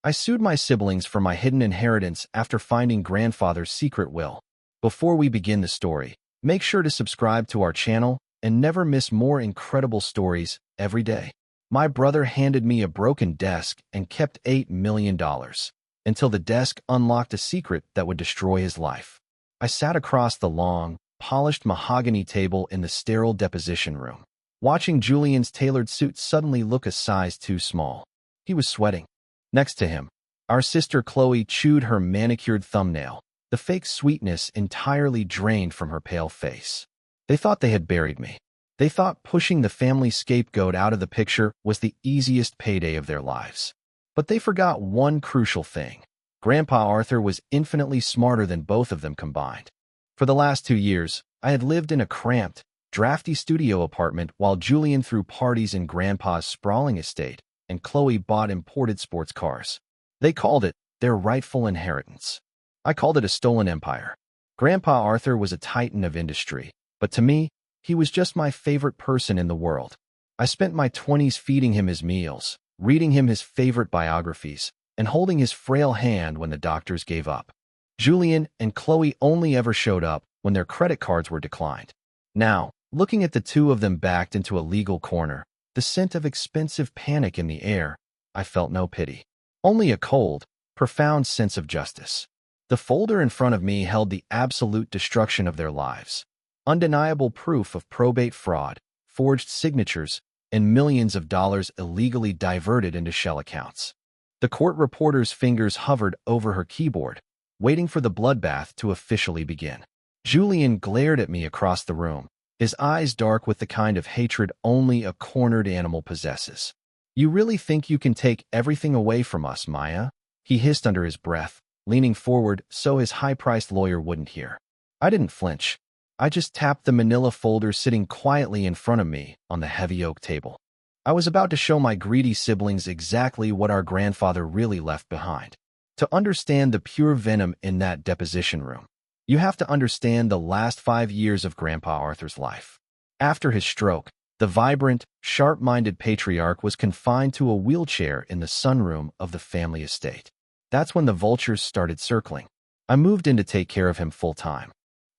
I sued my siblings for my hidden inheritance after finding grandfather's secret will. Before we begin the story, make sure to subscribe to our channel and never miss more incredible stories every day. My brother handed me a broken desk and kept $8 million until the desk unlocked a secret that would destroy his life. I sat across the long, polished mahogany table in the sterile deposition room, watching Julian's tailored suit suddenly look a size too small. He was sweating. Next to him, our sister Chloe chewed her manicured thumbnail, the fake sweetness entirely drained from her pale face. They thought they had buried me. They thought pushing the family scapegoat out of the picture was the easiest payday of their lives. But they forgot one crucial thing. Grandpa Arthur was infinitely smarter than both of them combined. For the last 2 years, I had lived in a cramped, drafty studio apartment while Julian threw parties in Grandpa's sprawling estate, and Chloe bought imported sports cars. They called it their rightful inheritance. I called it a stolen empire. Grandpa Arthur was a titan of industry, but to me, he was just my favorite person in the world. I spent my 20s feeding him his meals, reading him his favorite biographies, and holding his frail hand when the doctors gave up. Julian and Chloe only ever showed up when their credit cards were declined. Now, looking at the two of them backed into a legal corner, the scent of expensive panic in the air, I felt no pity. Only a cold, profound sense of justice. The folder in front of me held the absolute destruction of their lives. Undeniable proof of probate fraud, forged signatures, and millions of dollars illegally diverted into shell accounts. The court reporter's fingers hovered over her keyboard, waiting for the bloodbath to officially begin. Julian glared at me across the room, his eyes dark with the kind of hatred only a cornered animal possesses. "You really think you can take everything away from us, Maya?" he hissed under his breath, leaning forward so his high-priced lawyer wouldn't hear. I didn't flinch. I just tapped the manila folder sitting quietly in front of me on the heavy oak table. I was about to show my greedy siblings exactly what our grandfather really left behind. To understand the pure venom in that deposition room, you have to understand the last 5 years of Grandpa Arthur's life. After his stroke, the vibrant, sharp-minded patriarch was confined to a wheelchair in the sunroom of the family estate. That's when the vultures started circling. I moved in to take care of him full-time.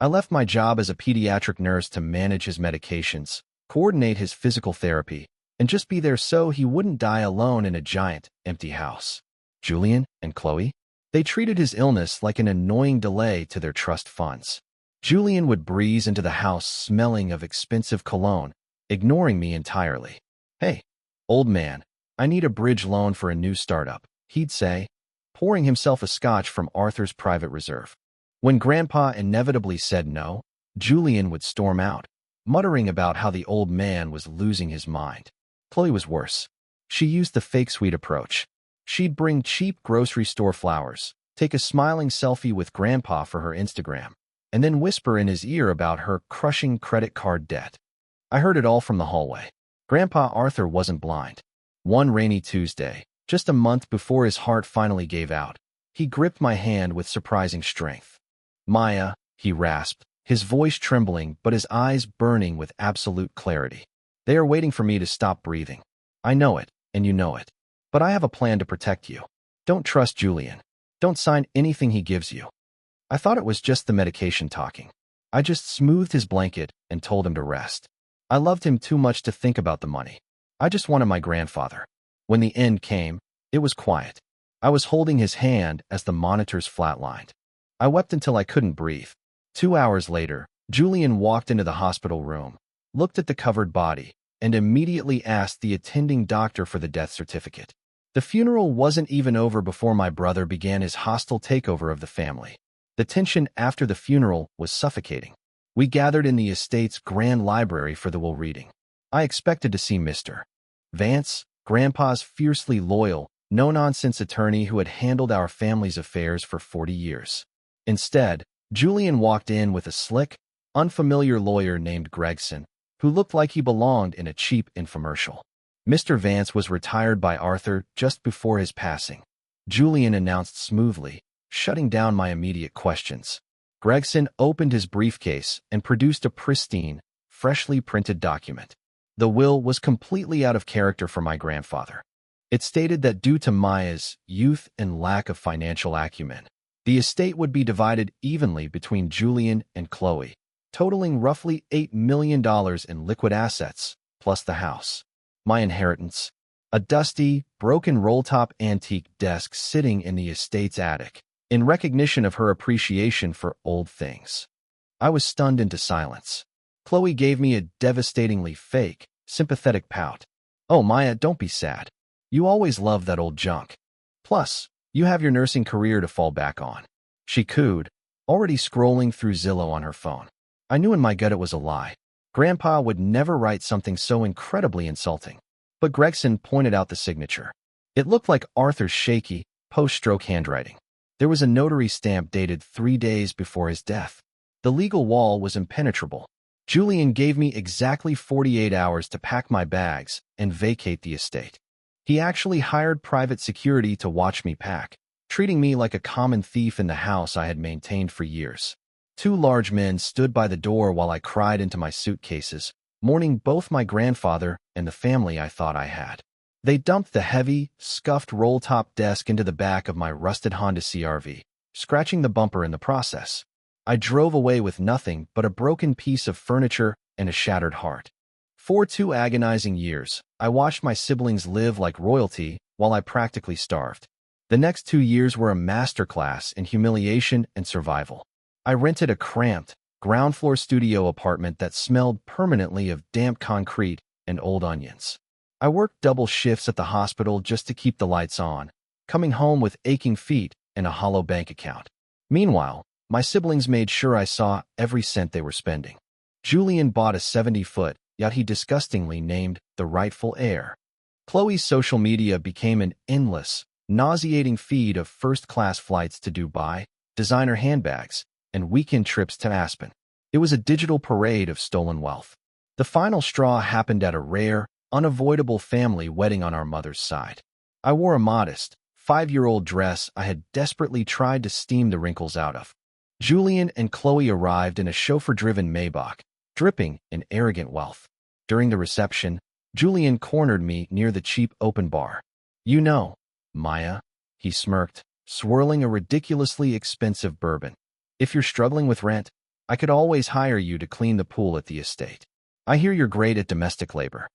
I left my job as a pediatric nurse to manage his medications, coordinate his physical therapy, and just be there so he wouldn't die alone in a giant, empty house. Julian and Chloe? They treated his illness like an annoying delay to their trust funds. Julian would breeze into the house smelling of expensive cologne, ignoring me entirely. "Hey, old man, I need a bridge loan for a new startup," he'd say, pouring himself a scotch from Arthur's private reserve. When Grandpa inevitably said no, Julian would storm out, muttering about how the old man was losing his mind. Chloe was worse. She used the fake sweet approach. She'd bring cheap grocery store flowers, take a smiling selfie with Grandpa for her Instagram, and then whisper in his ear about her crushing credit card debt. I heard it all from the hallway. Grandpa Arthur wasn't blind. One rainy Tuesday, just a month before his heart finally gave out, he gripped my hand with surprising strength. "Maya," he rasped, his voice trembling but his eyes burning with absolute clarity. "They are waiting for me to stop breathing. I know it, and you know it. But I have a plan to protect you. Don't trust Julian. Don't sign anything he gives you." I thought it was just the medication talking. I just smoothed his blanket and told him to rest. I loved him too much to think about the money. I just wanted my grandfather. When the end came, it was quiet. I was holding his hand as the monitors flatlined. I wept until I couldn't breathe. 2 hours later, Julian walked into the hospital room, looked at the covered body, and immediately asked the attending doctor for the death certificate. The funeral wasn't even over before my brother began his hostile takeover of the family. The tension after the funeral was suffocating. We gathered in the estate's grand library for the will reading. I expected to see Mr. Vance, Grandpa's fiercely loyal, no-nonsense attorney who had handled our family's affairs for 40 years. Instead, Julian walked in with a slick, unfamiliar lawyer named Gregson, who looked like he belonged in a cheap infomercial. Mr. Vance was retired by Arthur just before his passing, Julian announced smoothly, shutting down my immediate questions. Gregson opened his briefcase and produced a pristine, freshly printed document. The will was completely out of character for my grandfather. It stated that due to Maya's youth and lack of financial acumen, the estate would be divided evenly between Julian and Chloe, totaling roughly $8 million in liquid assets, plus the house. My inheritance: a dusty, broken roll-top antique desk sitting in the estate's attic, in recognition of her appreciation for old things. I was stunned into silence. Chloe gave me a devastatingly fake, sympathetic pout. "Oh, Maya, don't be sad. You always loved that old junk. Plus, you have your nursing career to fall back on," she cooed, already scrolling through Zillow on her phone. I knew in my gut it was a lie. Grandpa would never write something so incredibly insulting. But Gregson pointed out the signature. It looked like Arthur's shaky, post-stroke handwriting. There was a notary stamp dated 3 days before his death. The legal wall was impenetrable. Julian gave me exactly 48 hours to pack my bags and vacate the estate. He actually hired private security to watch me pack, treating me like a common thief in the house I had maintained for years. 2 large men stood by the door while I cried into my suitcases, mourning both my grandfather and the family I thought I had. They dumped the heavy, scuffed roll-top desk into the back of my rusted Honda CR-V, scratching the bumper in the process. I drove away with nothing but a broken piece of furniture and a shattered heart. For 2 agonizing years, I watched my siblings live like royalty while I practically starved. The next 2 years were a masterclass in humiliation and survival. I rented a cramped, ground-floor studio apartment that smelled permanently of damp concrete and old onions. I worked double shifts at the hospital just to keep the lights on, coming home with aching feet and a hollow bank account. Meanwhile, my siblings made sure I saw every cent they were spending. Julian bought a 70-foot yacht he disgustingly named the rightful heir. Chloe's social media became an endless, nauseating feed of first-class flights to Dubai, designer handbags, and weekend trips to Aspen. It was a digital parade of stolen wealth. The final straw happened at a rare, unavoidable family wedding on our mother's side. I wore a modest, 5-year-old dress I had desperately tried to steam the wrinkles out of. Julian and Chloe arrived in a chauffeur-driven Maybach, dripping in arrogant wealth. During the reception, Julian cornered me near the cheap open bar. "You know, Maya," he smirked, swirling a ridiculously expensive bourbon. "If you're struggling with rent, I could always hire you to clean the pool at the estate. I hear you're great at domestic labor."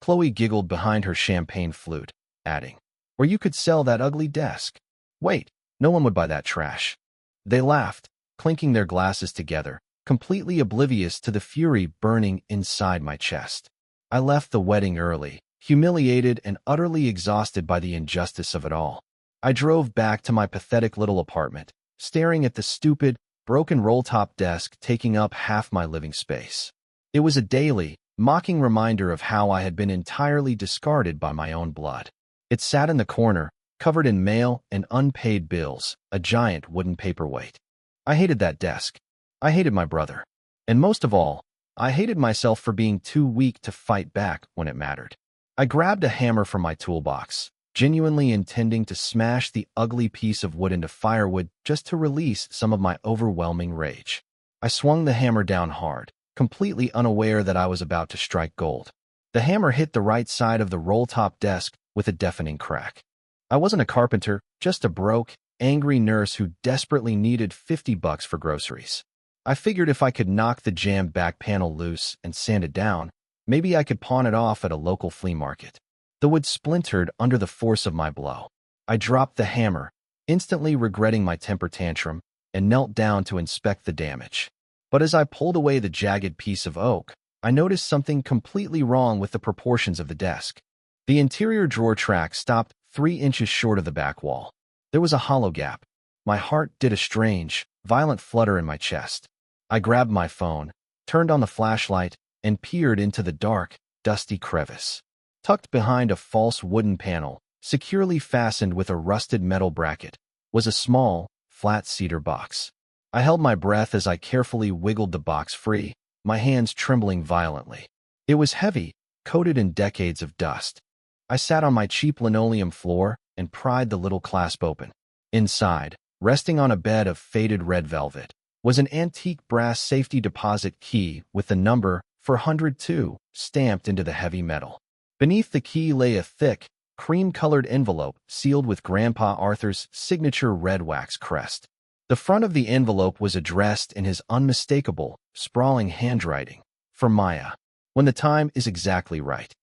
Chloe giggled behind her champagne flute, adding, "Or you could sell that ugly desk." "Wait, no one would buy that trash." They laughed, clinking their glasses together, completely oblivious to the fury burning inside my chest. I left the wedding early, humiliated and utterly exhausted by the injustice of it all. I drove back to my pathetic little apartment, staring at the stupid, broken roll-top desk taking up half my living space. It was a daily, mocking reminder of how I had been entirely discarded by my own blood. It sat in the corner, covered in mail and unpaid bills, a giant wooden paperweight. I hated that desk. I hated my brother. And most of all, I hated myself for being too weak to fight back when it mattered. I grabbed a hammer from my toolbox, genuinely intending to smash the ugly piece of wood into firewood just to release some of my overwhelming rage. I swung the hammer down hard, completely unaware that I was about to strike gold. The hammer hit the right side of the roll-top desk with a deafening crack. I wasn't a carpenter, just a broke, angry nurse who desperately needed $50 for groceries. I figured if I could knock the jammed back panel loose and sand it down, maybe I could pawn it off at a local flea market. The wood splintered under the force of my blow. I dropped the hammer, instantly regretting my temper tantrum, and knelt down to inspect the damage. But as I pulled away the jagged piece of oak, I noticed something completely wrong with the proportions of the desk. The interior drawer track stopped 3 inches short of the back wall. There was a hollow gap. My heart did a strange, violent flutter in my chest. I grabbed my phone, turned on the flashlight, and peered into the dark, dusty crevice. Tucked behind a false wooden panel, securely fastened with a rusted metal bracket, was a small, flat cedar box. I held my breath as I carefully wiggled the box free, my hands trembling violently. It was heavy, coated in decades of dust. I sat on my cheap linoleum floor and pried the little clasp open. Inside, resting on a bed of faded red velvet, was an antique brass safety deposit key with the number 402 stamped into the heavy metal. Beneath the key lay a thick, cream-colored envelope sealed with Grandpa Arthur's signature red wax crest. The front of the envelope was addressed in his unmistakable, sprawling handwriting, for Maya. When the time is exactly right.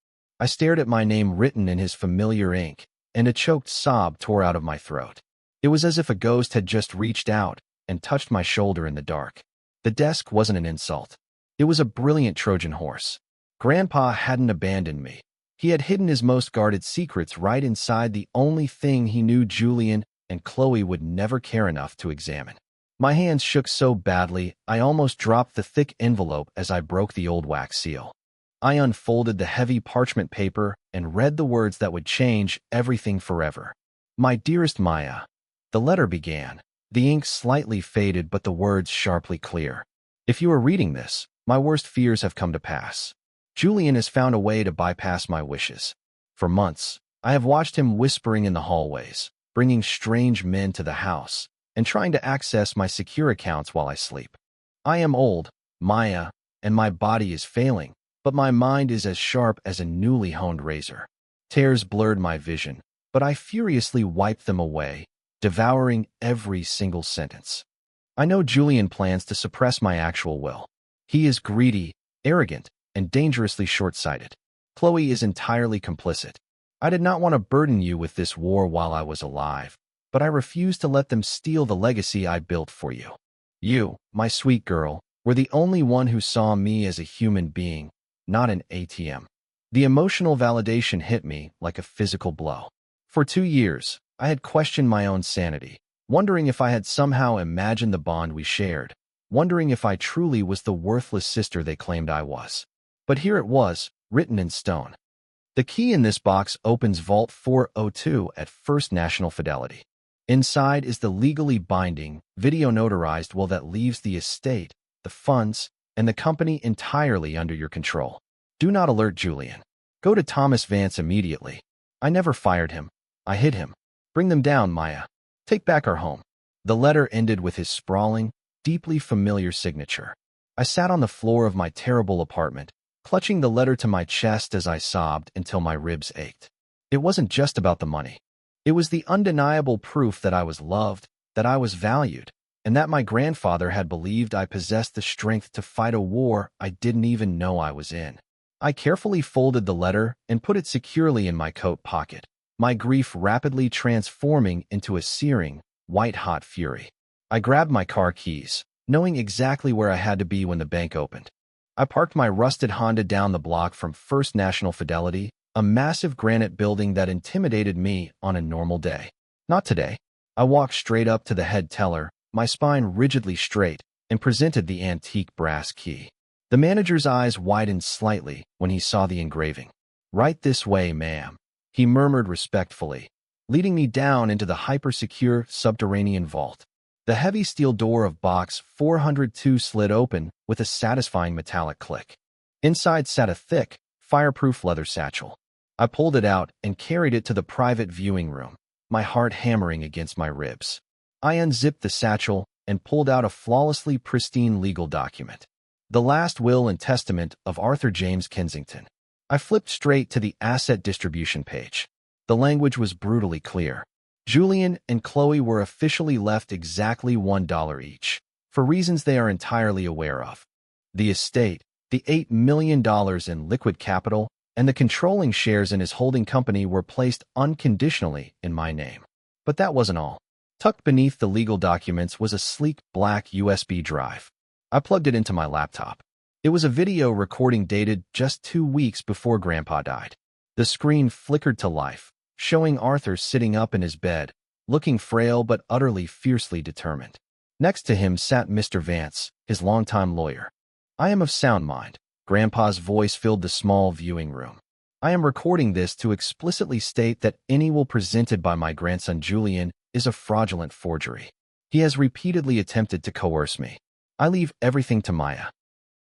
I stared at my name written in his familiar ink, and a choked sob tore out of my throat. It was as if a ghost had just reached out and touched my shoulder in the dark. The desk wasn't an insult. It was a brilliant Trojan horse. Grandpa hadn't abandoned me. He had hidden his most guarded secrets right inside the only thing he knew Julian and Chloe would never care enough to examine. My hands shook so badly, I almost dropped the thick envelope as I broke the old wax seal. I unfolded the heavy parchment paper and read the words that would change everything forever. My dearest Maya. The letter began. The ink slightly faded, but the words sharply clear. If you are reading this, my worst fears have come to pass. Julian has found a way to bypass my wishes. For months, I have watched him whispering in the hallways, bringing strange men to the house, and trying to access my secure accounts while I sleep. I am old, Maya, and my body is failing, but my mind is as sharp as a newly honed razor. Tears blurred my vision, but I furiously wiped them away, devouring every single sentence. I know Julian plans to suppress my actual will. He is greedy, arrogant, and dangerously short-sighted. Chloe is entirely complicit. I did not want to burden you with this war while I was alive, but I refused to let them steal the legacy I built for you. You, my sweet girl, were the only one who saw me as a human being, not an ATM. The emotional validation hit me like a physical blow. For 2 years, I had questioned my own sanity, wondering if I had somehow imagined the bond we shared, wondering if I truly was the worthless sister they claimed I was. But here it was, written in stone. The key in this box opens Vault 402 at First National Fidelity. Inside is the legally binding, video notarized will that leaves the estate, the funds, and the company entirely under your control. Do not alert Julian. Go to Thomas Vance immediately. I never fired him. I hid him. Bring them down, Maya. Take back our home. The letter ended with his sprawling, deeply familiar signature. I sat on the floor of my terrible apartment, clutching the letter to my chest as I sobbed until my ribs ached. It wasn't just about the money. It was the undeniable proof that I was loved, that I was valued, and that my grandfather had believed I possessed the strength to fight a war I didn't even know I was in. I carefully folded the letter and put it securely in my coat pocket, my grief rapidly transforming into a searing, white-hot fury. I grabbed my car keys, knowing exactly where I had to be when the bank opened. I parked my rusted Honda down the block from First National Fidelity, a massive granite building that intimidated me on a normal day. Not today. I walked straight up to the head teller, my spine rigidly straight, and presented the antique brass key. The manager's eyes widened slightly when he saw the engraving. "Right this way, ma'am," he murmured respectfully, leading me down into the hyper-secure subterranean vault. The heavy steel door of box 402 slid open with a satisfying metallic click. Inside sat a thick, fireproof leather satchel. I pulled it out and carried it to the private viewing room, my heart hammering against my ribs. I unzipped the satchel and pulled out a flawlessly pristine legal document. The last will and testament of Arthur James Kensington. I flipped straight to the asset distribution page. The language was brutally clear. Julian and Chloe were officially left exactly $1 each, for reasons they are entirely aware of. The estate, the $8 million in liquid capital, and the controlling shares in his holding company were placed unconditionally in my name. But that wasn't all. Tucked beneath the legal documents was a sleek black USB drive. I plugged it into my laptop. It was a video recording dated just 2 weeks before Grandpa died. The screen flickered to life, showing Arthur sitting up in his bed, looking frail but utterly fiercely determined. Next to him sat Mr. Vance, his longtime lawyer. "I am of sound mind," Grandpa's voice filled the small viewing room. "I am recording this to explicitly state that any will presented by my grandson Julian is a fraudulent forgery. He has repeatedly attempted to coerce me. I leave everything to Maya."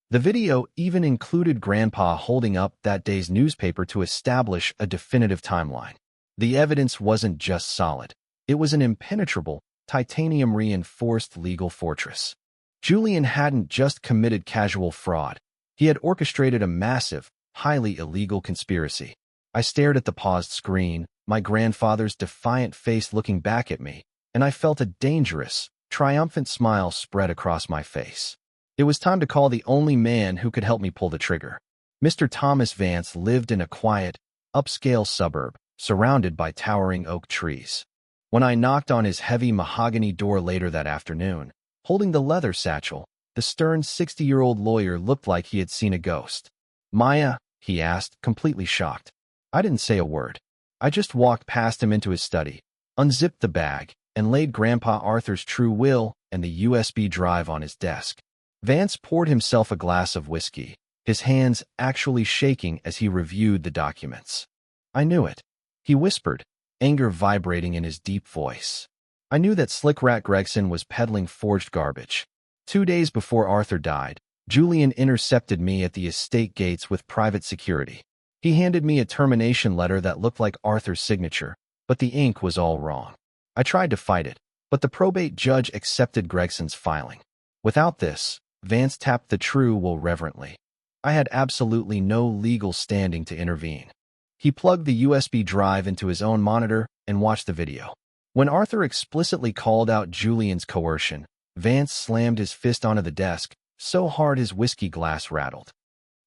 The video even included Grandpa holding up that day's newspaper to establish a definitive timeline. The evidence wasn't just solid. It was an impenetrable, titanium-reinforced legal fortress. Julian hadn't just committed casual fraud. He had orchestrated a massive, highly illegal conspiracy. I stared at the paused screen, my grandfather's defiant face looking back at me, and I felt a dangerous, triumphant smile spread across my face. It was time to call the only man who could help me pull the trigger. Mr. Thomas Vance lived in a quiet, upscale suburb, surrounded by towering oak trees. When I knocked on his heavy mahogany door later that afternoon, holding the leather satchel, the stern 60-year-old lawyer looked like he had seen a ghost. "Maya?" he asked, completely shocked. I didn't say a word. I just walked past him into his study, unzipped the bag, and laid Grandpa Arthur's true will and the USB drive on his desk. Vance poured himself a glass of whiskey, his hands actually shaking as he reviewed the documents. "I knew it," he whispered, anger vibrating in his deep voice. "I knew that Slick Rat Gregson was peddling forged garbage." 2 days before Arthur died, Julian intercepted me at the estate gates with private security. He handed me a termination letter that looked like Arthur's signature, but the ink was all wrong. I tried to fight it, but the probate judge accepted Gregson's filing. Without this, Vance tapped the true will reverently. I had absolutely no legal standing to intervene. He plugged the USB drive into his own monitor and watched the video. When Arthur explicitly called out Julian's coercion, Vance slammed his fist onto the desk, so hard his whiskey glass rattled.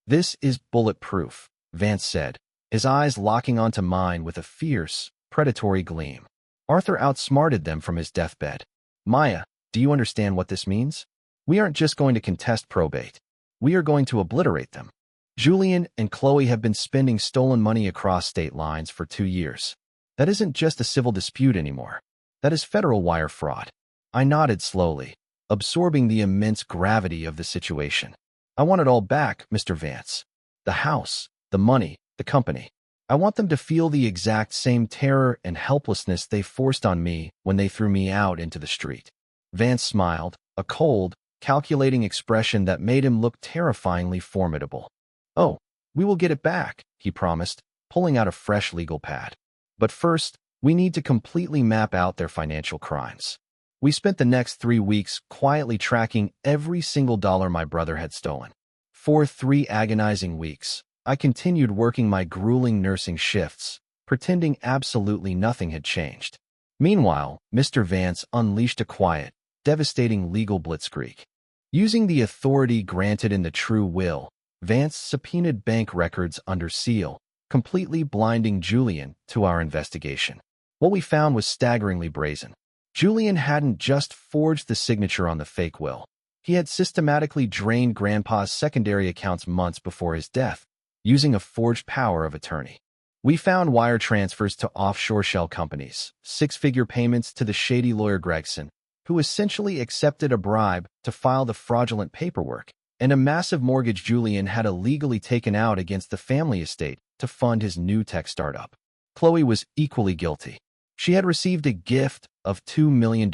"This is bulletproof," Vance said, his eyes locking onto mine with a fierce, predatory gleam. Arthur outsmarted them from his deathbed. "Maya, do you understand what this means? We aren't just going to contest probate. We are going to obliterate them. Julian and Chloe have been spending stolen money across state lines for 2 years. That isn't just a civil dispute anymore. That is federal wire fraud." I nodded slowly, absorbing the immense gravity of the situation. "I want it all back, Mr. Vance. The house, the money, the company. I want them to feel the exact same terror and helplessness they forced on me when they threw me out into the street." Vance smiled, a cold, calculating expression that made him look terrifyingly formidable. "Oh, we will get it back," he promised, pulling out a fresh legal pad. "But first, we need to completely map out their financial crimes." We spent the next 3 weeks quietly tracking every single dollar my brother had stolen. For 3 agonizing weeks, I continued working my grueling nursing shifts, pretending absolutely nothing had changed. Meanwhile, Mr. Vance unleashed a quiet, devastating legal blitzkrieg. Using the authority granted in the true will, Vance subpoenaed bank records under seal, completely blinding Julian to our investigation. What we found was staggeringly brazen. Julian hadn't just forged the signature on the fake will. He had systematically drained Grandpa's secondary accounts months before his death, using a forged power of attorney. We found wire transfers to offshore shell companies, 6-figure payments to the shady lawyer Gregson, who essentially accepted a bribe to file the fraudulent paperwork, and a massive mortgage Julian had illegally taken out against the family estate to fund his new tech startup. Chloe was equally guilty. She had received a gift of $2 million,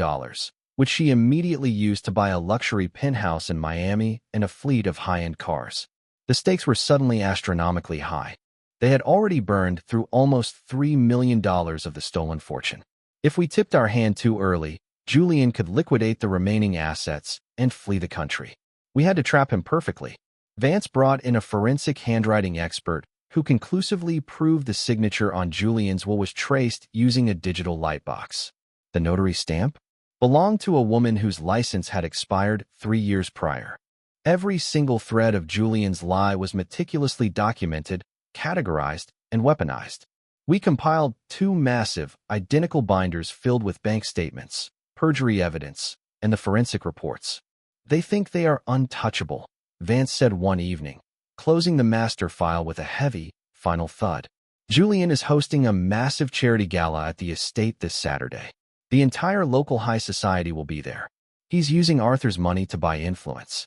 which she immediately used to buy a luxury penthouse in Miami and a fleet of high-end cars. The stakes were suddenly astronomically high. They had already burned through almost $3 million of the stolen fortune. If we tipped our hand too early, Julian could liquidate the remaining assets and flee the country. We had to trap him perfectly. Vance brought in a forensic handwriting expert who conclusively proved the signature on Julian's will was traced using a digital lightbox. The notary stamp belonged to a woman whose license had expired 3 years prior. Every single thread of Julian's lie was meticulously documented, categorized, and weaponized. We compiled 2 massive, identical binders filled with bank statements, perjury evidence, and the forensic reports. "They think they are untouchable," Vance said one evening, closing the master file with a heavy, final thud. "Julian is hosting a massive charity gala at the estate this Saturday. The entire local high society will be there. He's using Arthur's money to buy influence."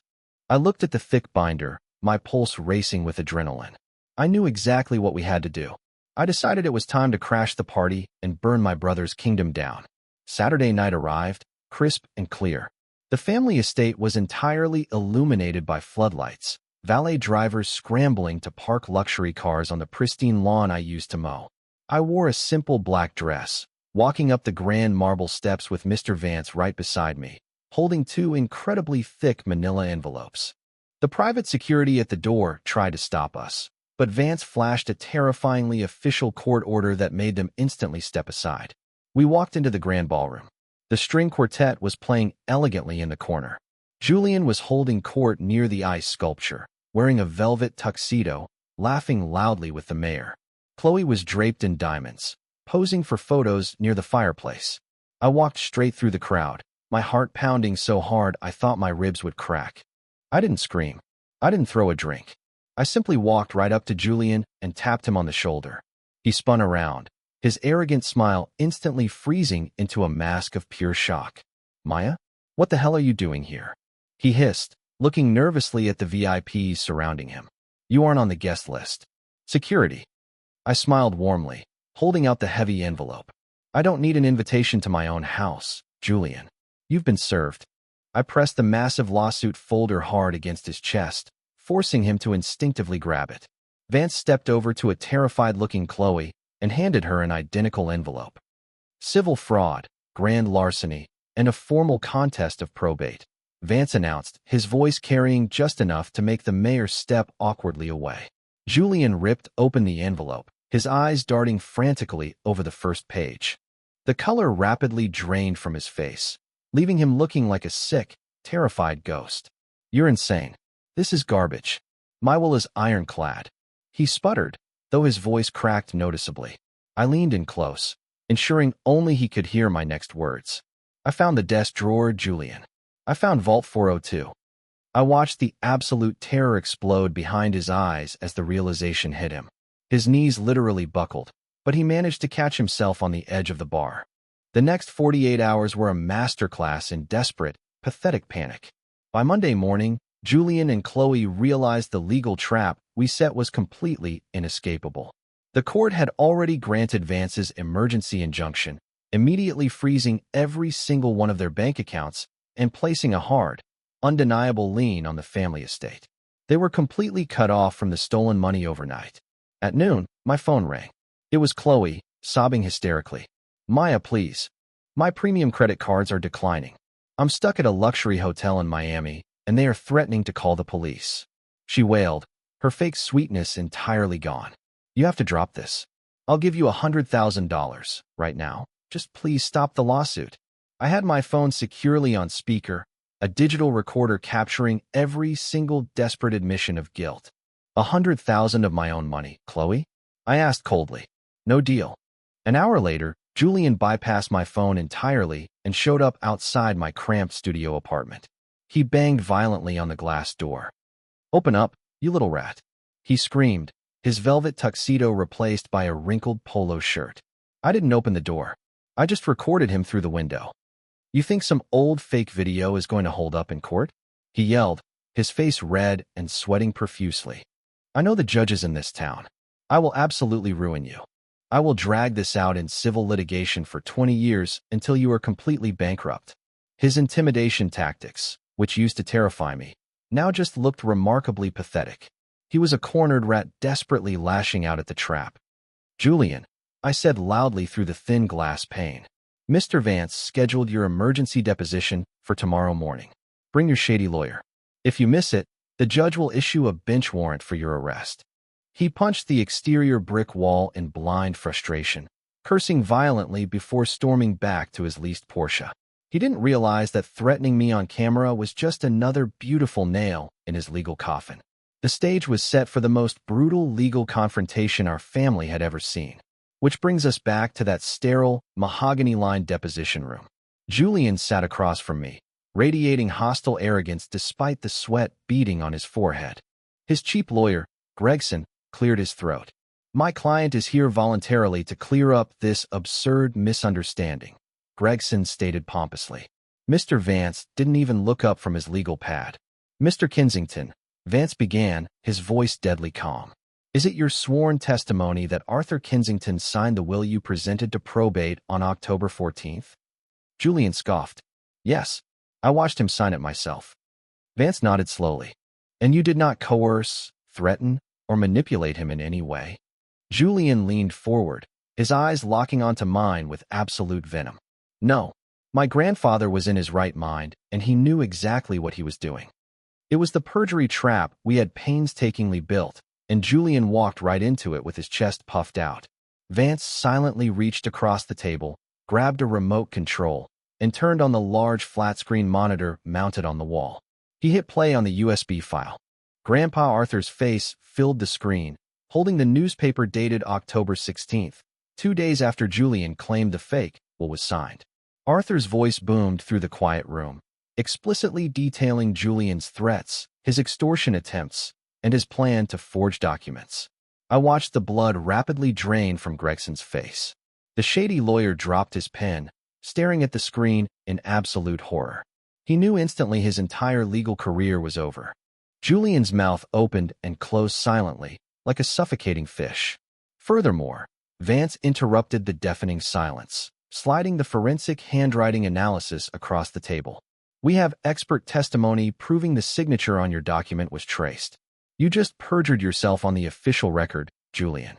I looked at the thick binder, my pulse racing with adrenaline. I knew exactly what we had to do. I decided it was time to crash the party and burn my brother's kingdom down. Saturday night arrived, crisp and clear. The family estate was entirely illuminated by floodlights, valet drivers scrambling to park luxury cars on the pristine lawn I used to mow. I wore a simple black dress, walking up the grand marble steps with Mr. Vance right beside me, holding 2 incredibly thick manila envelopes. The private security at the door tried to stop us, but Vance flashed a terrifyingly official court order that made them instantly step aside. We walked into the grand ballroom. The string quartet was playing elegantly in the corner. Julian was holding court near the ice sculpture, wearing a velvet tuxedo, laughing loudly with the mayor. Chloe was draped in diamonds, posing for photos near the fireplace. I walked straight through the crowd, my heart pounding so hard I thought my ribs would crack. I didn't scream. I didn't throw a drink. I simply walked right up to Julian and tapped him on the shoulder. He spun around, his arrogant smile instantly freezing into a mask of pure shock. "Maya? What the hell are you doing here?" he hissed, looking nervously at the VIPs surrounding him. "You aren't on the guest list." "Security." I smiled warmly, holding out the heavy envelope. "I don't need an invitation to my own house, Julian. You've been served." I pressed the massive lawsuit folder hard against his chest, forcing him to instinctively grab it. Vance stepped over to a terrified-looking Chloe and handed her an identical envelope. "Civil fraud, grand larceny, and a formal contest of probate," Vance announced, his voice carrying just enough to make the mayor step awkwardly away. Julian ripped open the envelope, his eyes darting frantically over the first page. The color rapidly drained from his face, leaving him looking like a sick, terrified ghost. "You're insane. This is garbage. My will is ironclad." He sputtered, though his voice cracked noticeably. I leaned in close, ensuring only he could hear my next words. "I found the desk drawer, Julian. I found Vault 402. I watched the absolute terror explode behind his eyes as the realization hit him. His knees literally buckled, but he managed to catch himself on the edge of the bar. The next 48 hours were a masterclass in desperate, pathetic panic. By Monday morning, Julian and Chloe realized the legal trap we set was completely inescapable. The court had already granted Vance's emergency injunction, immediately freezing every single one of their bank accounts and placing a hard, undeniable lien on the family estate. They were completely cut off from the stolen money overnight. At noon, my phone rang. It was Chloe, sobbing hysterically. "Maya, please. My premium credit cards are declining. I'm stuck at a luxury hotel in Miami, and they are threatening to call the police." She wailed, her fake sweetness entirely gone. "You have to drop this. I'll give you $100,000 right now. Just please stop the lawsuit." I had my phone securely on speaker, a digital recorder capturing every single desperate admission of guilt. $100,000 of my own money, Chloe?" I asked coldly. "No deal." An hour later, Julian bypassed my phone entirely and showed up outside my cramped studio apartment. He banged violently on the glass door. "Open up, you little rat," he screamed, his velvet tuxedo replaced by a wrinkled polo shirt. I didn't open the door. I just recorded him through the window. "You think some old fake video is going to hold up in court?" he yelled, his face red and sweating profusely. "I know the judges in this town. I will absolutely ruin you. I will drag this out in civil litigation for 20 years until you are completely bankrupt." His intimidation tactics, which used to terrify me, now just looked remarkably pathetic. He was a cornered rat desperately lashing out at the trap. "Julian," I said loudly through the thin glass pane, "Mr. Vance scheduled your emergency deposition for tomorrow morning. Bring your shady lawyer. If you miss it, the judge will issue a bench warrant for your arrest." He punched the exterior brick wall in blind frustration, cursing violently before storming back to his leased Porsche. He didn't realize that threatening me on camera was just another beautiful nail in his legal coffin. The stage was set for the most brutal legal confrontation our family had ever seen. Which brings us back to that sterile, mahogany-lined deposition room. Julian sat across from me, radiating hostile arrogance despite the sweat beading on his forehead. His cheap lawyer, Gregson, cleared his throat. "My client is here voluntarily to clear up this absurd misunderstanding," Gregson stated pompously. Mr. Vance didn't even look up from his legal pad. "Mr. Kensington," Vance began, his voice deadly calm, "is it your sworn testimony that Arthur Kensington signed the will you presented to probate on October 14th? Julian scoffed. "Yes, I watched him sign it myself." Vance nodded slowly. "And you did not coerce, threaten, or manipulate him in any way?" Julian leaned forward, his eyes locking onto mine with absolute venom. "No. My grandfather was in his right mind, and he knew exactly what he was doing. It was the perjury trap we had painstakingly built, and Julian walked right into it with his chest puffed out. Vance silently reached across the table, grabbed a remote control, and turned on the large flat-screen monitor mounted on the wall. He hit play on the USB file. Grandpa Arthur's face filled the screen, holding the newspaper dated October 16th, 2 days after Julian claimed the fake will was signed. Arthur's voice boomed through the quiet room, explicitly detailing Julian's threats, his extortion attempts, and his plan to forge documents. I watched the blood rapidly drain from Gregson's face. The shady lawyer dropped his pen, staring at the screen in absolute horror. He knew instantly his entire legal career was over. Julian's mouth opened and closed silently, like a suffocating fish. Furthermore, Vance interrupted the deafening silence, sliding the forensic handwriting analysis across the table. We have expert testimony proving the signature on your document was traced. You just perjured yourself on the official record, Julian.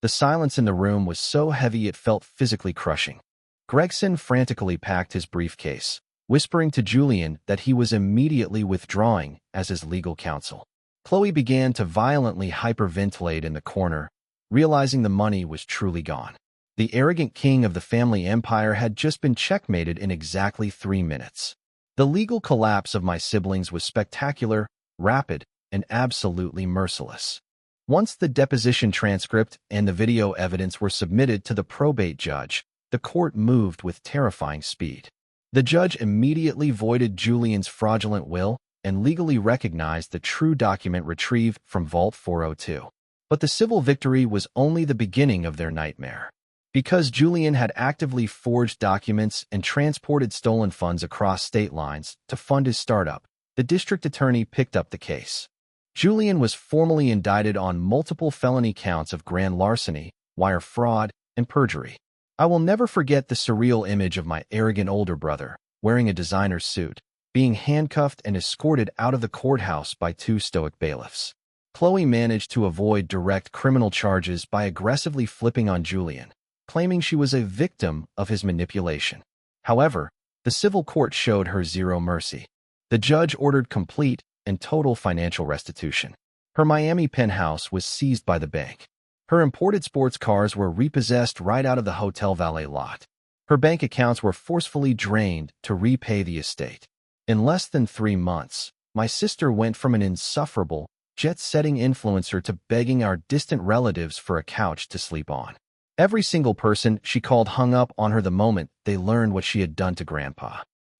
The silence in the room was so heavy it felt physically crushing. Gregson frantically packed his briefcase, whispering to Julian that he was immediately withdrawing as his legal counsel. Chloe began to violently hyperventilate in the corner, realizing the money was truly gone. The arrogant king of the family empire had just been checkmated in exactly 3 minutes. The legal collapse of my siblings was spectacular, rapid, and absolutely merciless. Once the deposition transcript and the video evidence were submitted to the probate judge, the court moved with terrifying speed. The judge immediately voided Julian's fraudulent will and legally recognized the true document retrieved from Vault 402. But the civil victory was only the beginning of their nightmare. Because Julian had actively forged documents and transported stolen funds across state lines to fund his startup, the district attorney picked up the case. Julian was formally indicted on multiple felony counts of grand larceny, wire fraud, and perjury. I will never forget the surreal image of my arrogant older brother, wearing a designer suit, being handcuffed and escorted out of the courthouse by 2 stoic bailiffs. Chloe managed to avoid direct criminal charges by aggressively flipping on Julian, claiming she was a victim of his manipulation. However, the civil court showed her zero mercy. The judge ordered complete and total financial restitution. Her Miami penthouse was seized by the bank. Her imported sports cars were repossessed right out of the hotel valet lot. Her bank accounts were forcefully drained to repay the estate. In less than 3 months, my sister went from an insufferable, jet-setting influencer to begging our distant relatives for a couch to sleep on. Every single person she called hung up on her the moment they learned what she had done to Grandpa.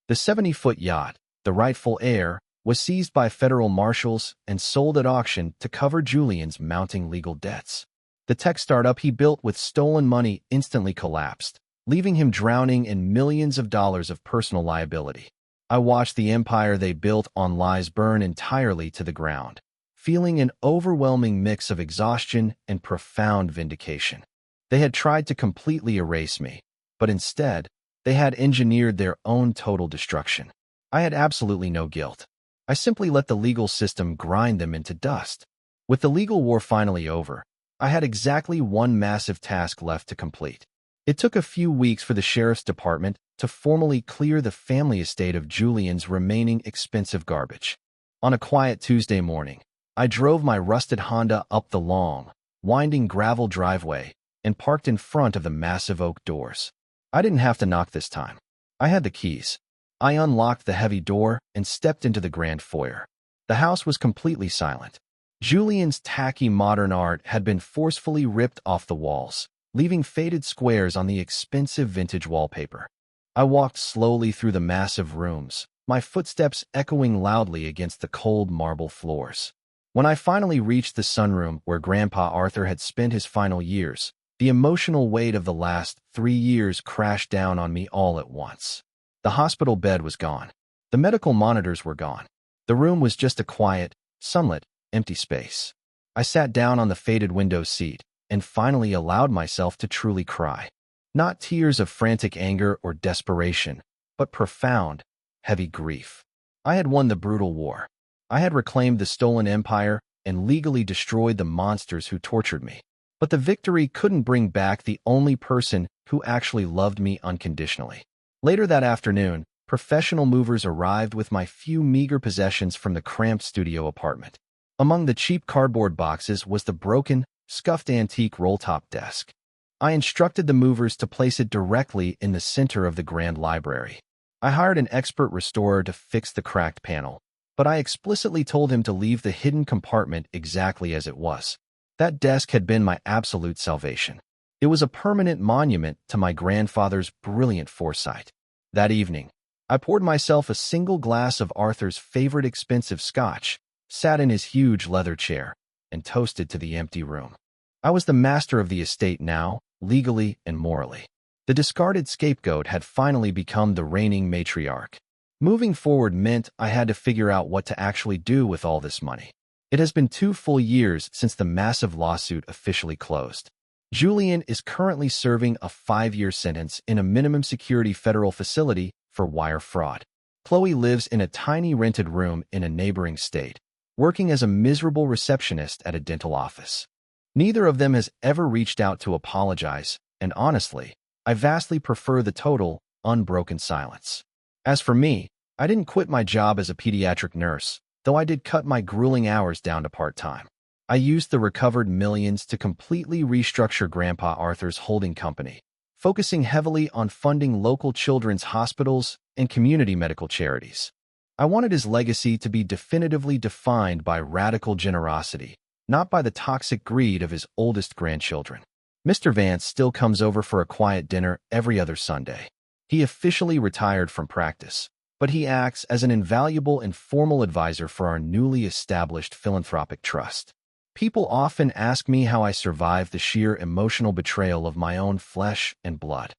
The 70-foot yacht, the rightful heir, was seized by federal marshals and sold at auction to cover Julian's mounting legal debts. The tech startup he built with stolen money instantly collapsed, leaving him drowning in millions of dollars of personal liability. I watched the empire they built on lies burn entirely to the ground, feeling an overwhelming mix of exhaustion and profound vindication. They had tried to completely erase me, but instead, they had engineered their own total destruction. I had absolutely no guilt. I simply let the legal system grind them into dust. With the legal war finally over, I had exactly one massive task left to complete. It took a few weeks for the sheriff's department to formally clear the family estate of Julian's remaining expensive garbage. On a quiet Tuesday morning, I drove my rusted Honda up the long, winding gravel driveway and parked in front of the massive oak doors. I didn't have to knock this time. I had the keys. I unlocked the heavy door and stepped into the grand foyer. The house was completely silent. Julian's tacky modern art had been forcefully ripped off the walls, leaving faded squares on the expensive vintage wallpaper. I walked slowly through the massive rooms, my footsteps echoing loudly against the cold marble floors. When I finally reached the sunroom where Grandpa Arthur had spent his final years, the emotional weight of the last 3 years crashed down on me all at once. The hospital bed was gone. The medical monitors were gone. The room was just a quiet, sunlit, empty space. I sat down on the faded window seat and finally allowed myself to truly cry. Not tears of frantic anger or desperation, but profound, heavy grief. I had won the brutal war. I had reclaimed the stolen empire and legally destroyed the monsters who tortured me. But the victory couldn't bring back the only person who actually loved me unconditionally. Later that afternoon, professional movers arrived with my few meager possessions from the cramped studio apartment. Among the cheap cardboard boxes was the broken, scuffed antique roll-top desk. I instructed the movers to place it directly in the center of the grand library. I hired an expert restorer to fix the cracked panel, but I explicitly told him to leave the hidden compartment exactly as it was. That desk had been my absolute salvation. It was a permanent monument to my grandfather's brilliant foresight. That evening, I poured myself a single glass of Arthur's favorite expensive scotch, sat in his huge leather chair, and toasted to the empty room. I was the master of the estate now, legally and morally. The discarded scapegoat had finally become the reigning matriarch. Moving forward meant I had to figure out what to actually do with all this money. It has been 2 full years since the massive lawsuit officially closed. Julian is currently serving a 5-year sentence in a minimum security federal facility for wire fraud. Chloe lives in a tiny rented room in a neighboring state, working as a miserable receptionist at a dental office. Neither of them has ever reached out to apologize, and honestly, I vastly prefer the total, unbroken silence. As for me, I didn't quit my job as a pediatric nurse, though I did cut my grueling hours down to part-time. I used the recovered millions to completely restructure Grandpa Arthur's holding company, focusing heavily on funding local children's hospitals and community medical charities. I wanted his legacy to be definitively defined by radical generosity, not by the toxic greed of his oldest grandchildren. Mr. Vance still comes over for a quiet dinner every other Sunday. He officially retired from practice, but he acts as an invaluable informal advisor for our newly established philanthropic trust. People often ask me how I survived the sheer emotional betrayal of my own flesh and blood.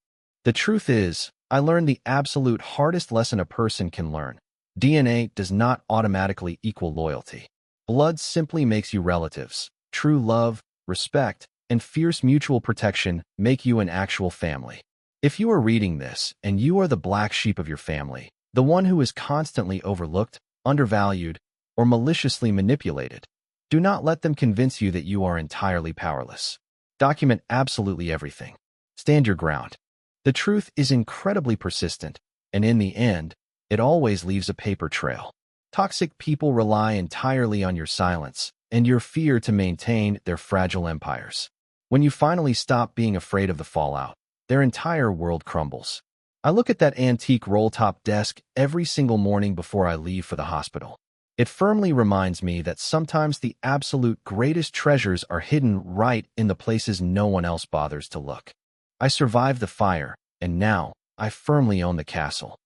The truth is, I learned the absolute hardest lesson a person can learn. DNA does not automatically equal loyalty. Blood simply makes you relatives. True love, respect, and fierce mutual protection make you an actual family. If you are reading this and you are the black sheep of your family, the one who is constantly overlooked, undervalued, or maliciously manipulated, do not let them convince you that you are entirely powerless. Document absolutely everything. Stand your ground. The truth is incredibly persistent, and in the end, it always leaves a paper trail. Toxic people rely entirely on your silence and your fear to maintain their fragile empires. When you finally stop being afraid of the fallout, their entire world crumbles. I look at that antique roll-top desk every single morning before I leave for the hospital. It firmly reminds me that sometimes the absolute greatest treasures are hidden right in the places no one else bothers to look. I survived the fire, and now I firmly own the castle.